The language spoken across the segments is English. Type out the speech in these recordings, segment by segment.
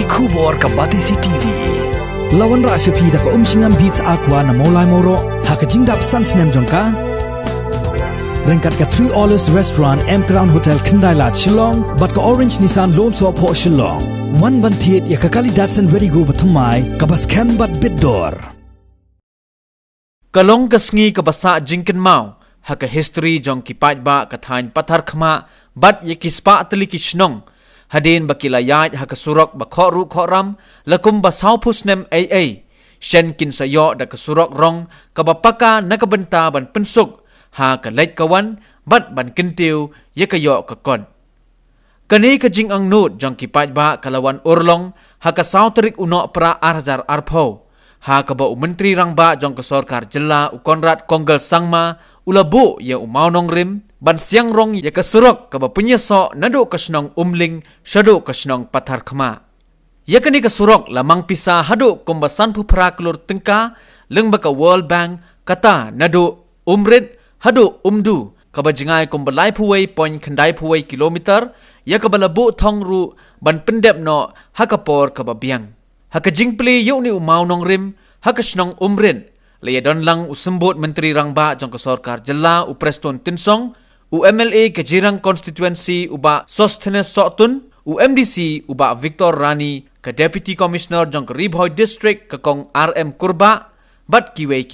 Kubor ka Batisi TV. Lawan rasipi da ka umsingam beats aqua na molai moro haka jingdap sunsnem jongka. Rengkat ka 3 Olives Restaurant M Crown Hotel Kendai Lat Shillong bat ka Orange Nissan Lone So Po Shillong. One ban thiet ya ka kali Datsun Ready Go bathamai ka bas kem bat bidor. Kalong kasngi ka basa jingken mau haka history jong kipaj ba kathain pathar khma bat ye kispa atli kishnong hadin bakilayat haka surok ba khoru khoram lakum ba saupusnem aa shen kin sayo da kasurok rong ka bapaka nakabenta ban pensuk ha ka lait kawan bat ban kintiu ye kayo ka kon kani ka jing ang nut jong kipaj ba kalawan urlong haka sautrik uno pra arjar arpho ha ka ba menteri rangba jong ka sarkar jilla u Konrad Konggal Sangma ulabu ya umaunong rim ban siang rong ya kasurok ka ba penyeso nado kasnong umling shado kasnong pathar khma ya kani kasurok lamang pisa hado kombasan phupra klur tengka lengba ka World Bank kata nado umrit hado umdu ka ba jingai kombalai phuwei point khandai phuwei kilometer ya ka balabu thongru ban pendep no hakapor ka ba biang haka jingpli yukni umau nong rim haka shnong umrin le don lang usembut menteri rangba jong sarkar jella u Preston Tinsong u MLA ke Jirang constituency uba Sosthenes Sotun u MDC uba Victor Rani ke deputy commissioner jong Ribhoi district ke kong RM Kurba bat kiwei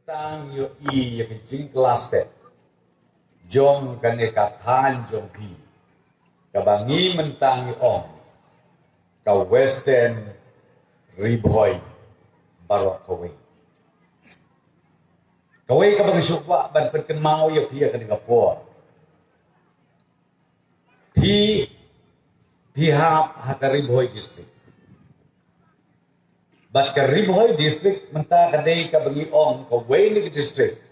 tang yo i ke jing klaste jong kane ka than jong pi ka bangi mentang ong ka Western Ribhoi barok kawai ka bang syukwa ban perken mau ya pia ka Singapore pihak haka Ribhoi district bat ka Ribhoi district menta kadai ka bangi ong ka Wei district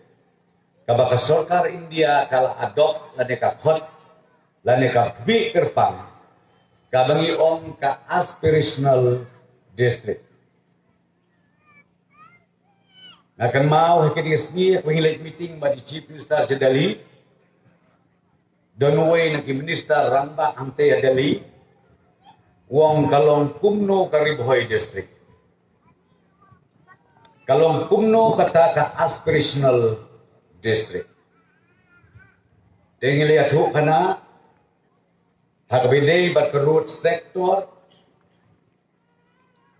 ka baka sarkar India kala adopt lane ka khot lane ka bi kerpang kabangi ong ka aspirational district. Akan mau hekini sni pengilat meeting bagi chief minister sedali. Donway naki minister Ramba ante adali. Wong kalong kumno ka Ribhoi district. Kalong kumno kata ka aspirational district. Tinggal lihat hu kana hakabidei bat root sektor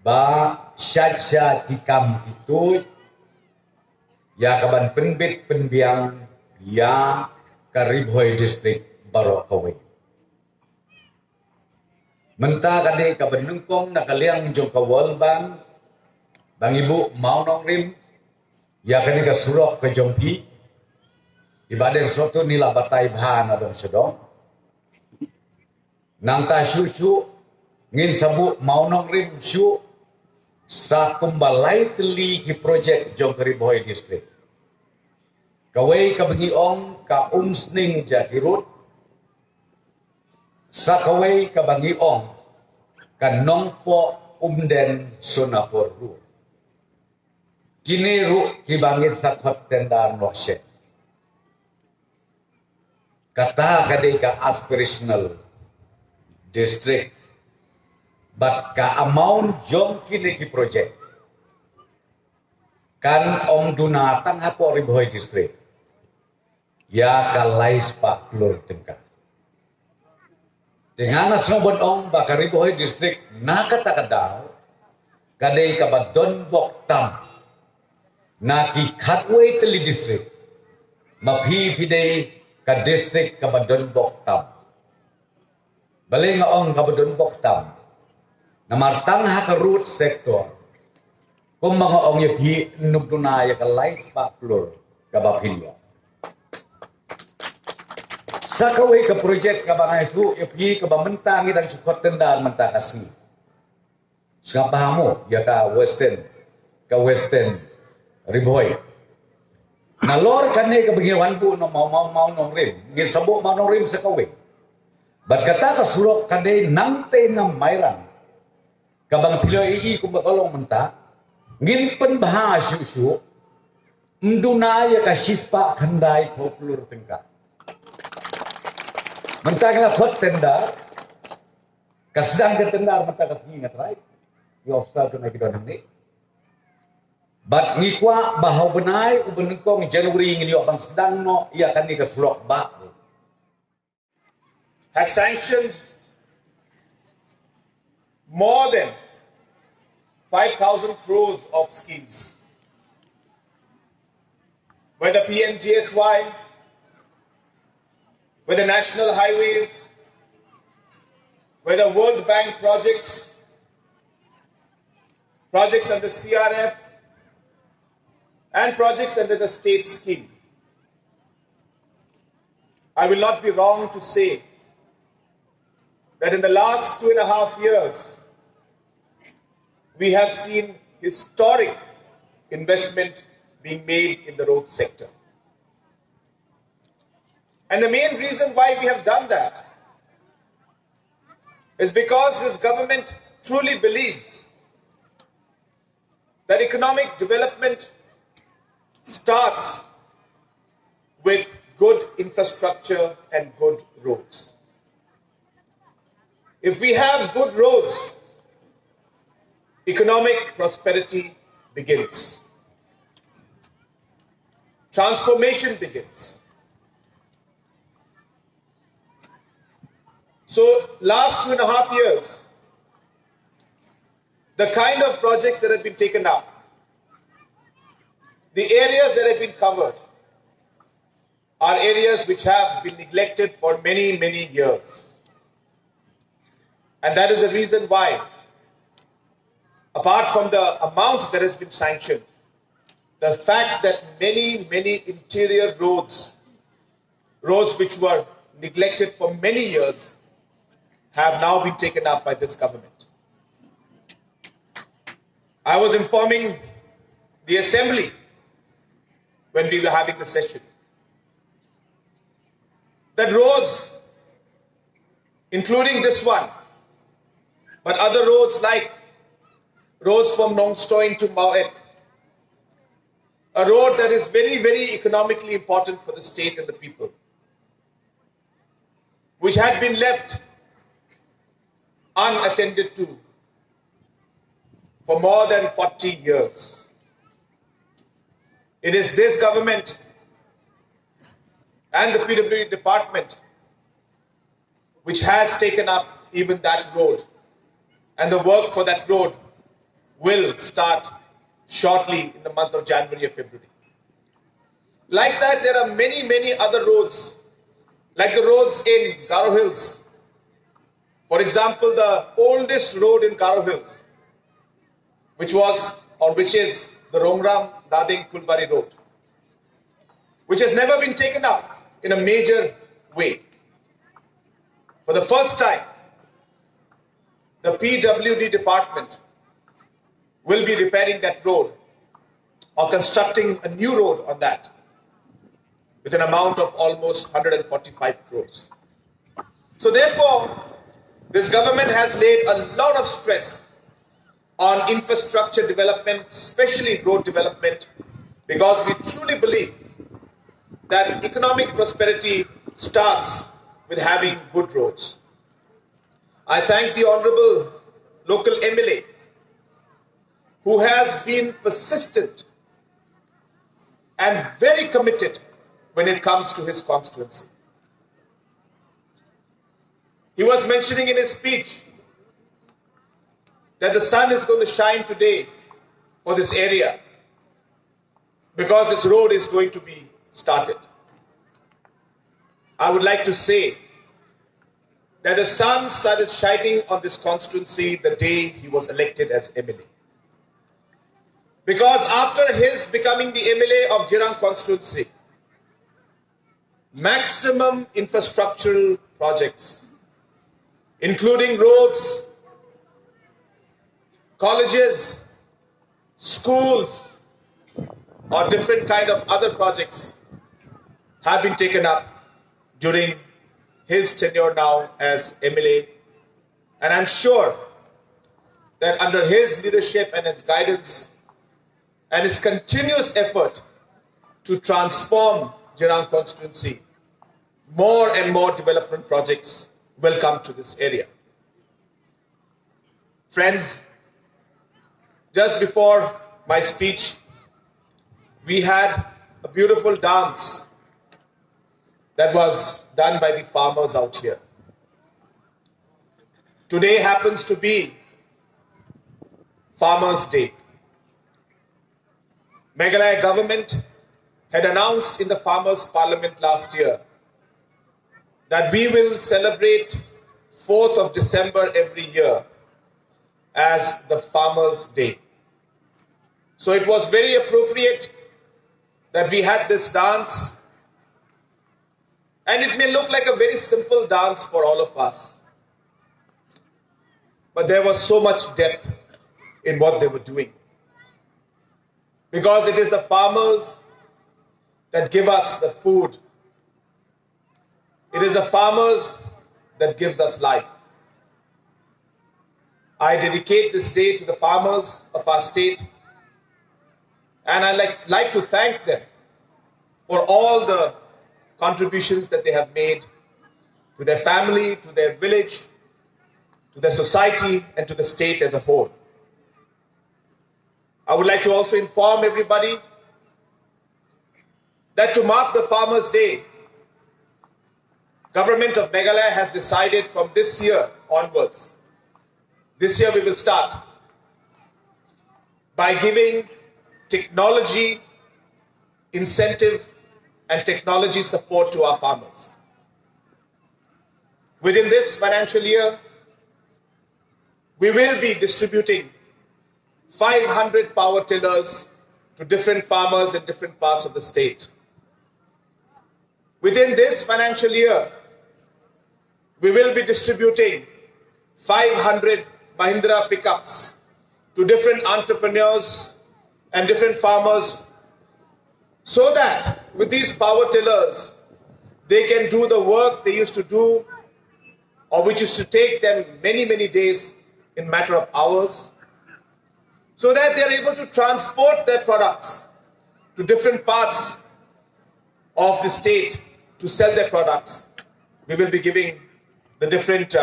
ba syat-syat kikam kitut ya kaban penbit penbiang ya ka Ribhoi district barokawai menta kade ka benengkong nakaliang jong ka World Bank bang ibu mau nong rim ya kani ka surok ka jongpi ibadah soto nila batai bhan adong sedong nang ta syu ngin sabu mau nong rim syu sa kumbalai teli ki projek jong Ribhoi district kawai ka bengi ong ka umsning jakirut sa kawai ka bengi ong ka nongpo umden Sonapur ru kini ru ki bangit sa khot tenda nokshe kata kadai ka aspirational district but ka amount jom kini ki project kan ong dunatang hapo Ribhoi district ya kalais pak klur tengka dengan asnobon ong baka Ribhoi district nakatakadaw kadai ka badon boktam naki khatway teli district mapi pidei ka district ka badon boktam balik nga ong ka badon boktam namartang haka root sector kung mga ong yapi nubdunaya ka life baklor ka bapilya sa kaway ka project ka ba ito yapi ka ba mentangi dan sukot tendaan mentakasi sa pahamo ya ka Western Ribhoi nalor kani ka bagiwan po no mau nong rim ngisabo mau nong rim sa kaway bat kata ka sulok kani nangte na mayran kabang piloi i kumbakalong menta ngin penbah syu mdunaya ka sispa khandai khoplur tengka menta nga khot tenda Kasdang ke tendar mata kasi ingat right. Yung obstacle na kita nang ni. But ngikwa bahaw benai ubenengkong Januari ngiliok bang sedang no ia kan ni kesulok ba. Has sanctioned more than 5,000 crores of schemes. Whether PMGSY, whether national highways, whether World Bank projects, projects under CRF, and projects under the state scheme. I will not be wrong to say that in the last 2.5 years, we have seen historic investment being made in the road sector. And the main reason why we have done that is because this government truly believes that economic development starts with good infrastructure and good roads. If we have good roads, economic prosperity begins. Transformation begins. So, last 2.5 years, the kind of projects that have been taken up, the areas that have been covered, are areas which have been neglected for many, many years. And that is the reason why, apart from the amount that has been sanctioned, the fact that many, many interior roads which were neglected for many years, have now been taken up by this government. I was informing the Assembly when we were having the session that roads, including this one, but other roads like roads from Nongstoin to Mauet, a road that is very, very economically important for the state and the people, which had been left unattended to for more than 40 years. It is this government and the PWD department which has taken up even that road, and the work for that road will start shortly in the month of January or February. Like that, there are many, many other roads, like the roads in Garo Hills. For example, the oldest road in Garo Hills, which is the Rongram Dading Kulbari Road, which has never been taken up in a major way. For the first time, the PWD department will be repairing that road or constructing a new road on that with an amount of almost 145 crores. So therefore, this government has laid a lot of stress on infrastructure development, especially road development, because we truly believe that economic prosperity starts with having good roads. I thank the Honorable local MLA who has been persistent and very committed when it comes to his constituency. He was mentioning in his speech that the sun is going to shine today for this area because this road is going to be started. I would like to say that the sun started shining on this constituency the day he was elected as MLA. Because after his becoming the MLA of Jirang constituency, maximum infrastructural projects, including roads, colleges, schools, or different kind of other projects have been taken up during his tenure now as MLA. And I'm sure that under his leadership and his guidance and his continuous effort to transform Jirang constituency, more and more development projects will come to this area. Friends, just before my speech, we had a beautiful dance that was done by the farmers out here. Today happens to be Farmers' Day. Meghalaya government had announced in the Farmers' Parliament last year that we will celebrate 4th of December every year as the Farmers' Day. So it was very appropriate that we had this dance, and it may look like a very simple dance for all of us, but there was so much depth in what they were doing. Because it is the farmers that give us the food. It is the farmers that gives us life. I dedicate this day to the farmers of our state, and I like to thank them for all the contributions that they have made to their family, to their village, to their society, and to the state as a whole. I would like to also inform everybody that to mark the Farmers' Day, Government of Meghalaya has decided from this year onwards, this year we will start by giving technology incentive and technology support to our farmers. Within this financial year, we will be distributing 500 power tillers to different farmers in different parts of the state. Within this financial year, we will be distributing 500 Mahindra pickups to different entrepreneurs and different farmers, so that with these power tillers, they can do the work they used to do, or which used to take them many, many days in matter of hours, so that they are able to transport their products to different parts of the state to sell their products. We will be giving the different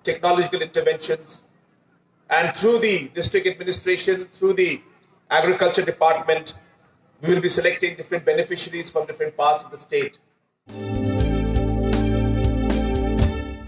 technological interventions, and through the district administration, through the agriculture department, we will be selecting different beneficiaries from different parts of the state